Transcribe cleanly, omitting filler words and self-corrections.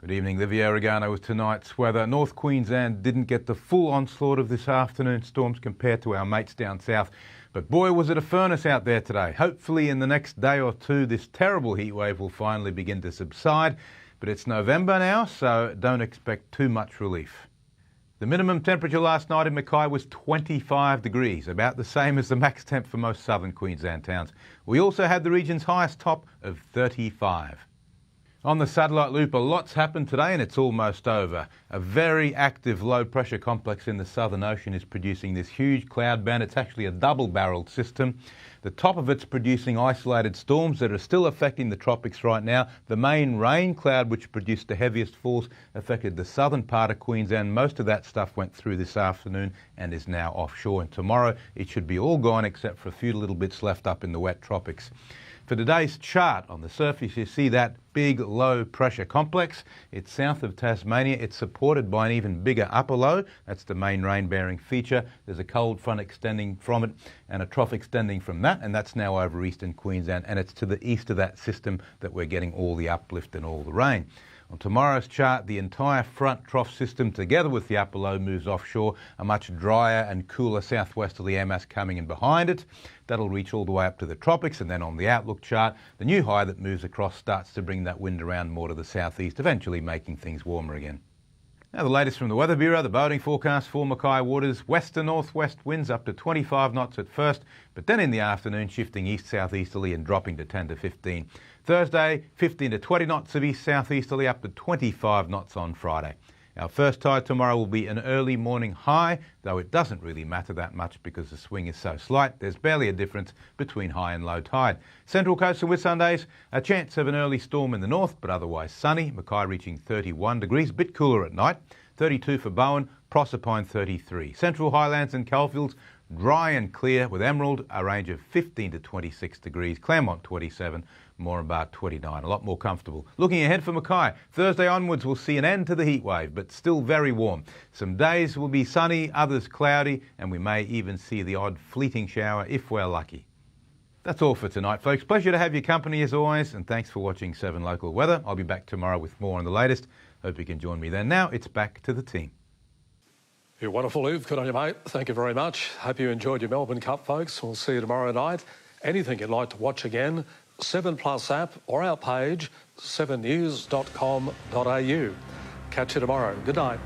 Good evening, Livio. Regano with tonight's weather. North Queensland didn't get the full onslaught of this afternoon storms compared to our mates down south. But boy, was it a furnace out there today. Hopefully in the next day or two, this terrible heat wave will finally begin to subside. But it's November now, so don't expect too much relief. The minimum temperature last night in Mackay was 25 degrees, about the same as the max temp for most southern Queensland towns. We also had the region's highest top of 35. On the satellite loop, a lot's happened today and it's almost over. A very active low-pressure complex in the Southern Ocean is producing this huge cloud band. It's actually a double-barrelled system. The top of it's producing isolated storms that are still affecting the tropics right now. The main rain cloud, which produced the heaviest falls, affected the southern part of Queensland. Most of that stuff went through this afternoon and is now offshore. And tomorrow it should be all gone except for a few little bits left up in the wet tropics. For today's chart, on the surface you see that big low pressure complex. It's south of Tasmania. It's supported by an even bigger upper low. That's the main rain bearing feature. There's a cold front extending from it and a trough extending from that, and that's now over eastern Queensland, and it's to the east of that system that we're getting all the uplift and all the rain. On tomorrow's chart, the entire front trough system together with the upper low moves offshore, a much drier and cooler southwesterly air mass coming in behind it. That'll reach all the way up to the tropics, and then on the outlook chart, the new high that moves across starts to bring that wind around more to the southeast, eventually making things warmer again. Now the latest from the Weather Bureau, the boating forecast for Mackay waters, west to northwest winds up to 25 knots at first, but then in the afternoon shifting east-southeasterly and dropping to 10 to 15. Thursday, 15 to 20 knots of east-southeasterly up to 25 knots on Friday. Our first tide tomorrow will be an early morning high, though it doesn't really matter that much because the swing is so slight. There's barely a difference between high and low tide. Central coast and Whitsundays, a chance of an early storm in the north, but otherwise sunny. Mackay reaching 31 degrees, a bit cooler at night. 32 for Bowen, Proserpine 33. Central Highlands and Coalfields, dry and clear with Emerald, a range of 15 to 26 degrees. Claremont 27, Moranbah 29, a lot more comfortable. Looking ahead for Mackay, Thursday onwards we'll see an end to the heat wave, but still very warm. Some days will be sunny, others cloudy, and we may even see the odd fleeting shower if we're lucky. That's all for tonight, folks. Pleasure to have your company as always, and thanks for watching 7 Local Weather. I'll be back tomorrow with more on the latest. Hope you can join me then. Now it's back to the team. You're wonderful, Liv. Good on you, mate. Thank you very much. Hope you enjoyed your Melbourne Cup, folks. We'll see you tomorrow night. Anything you'd like to watch again, 7plus app or our page, 7news.com.au. Catch you tomorrow. Good night.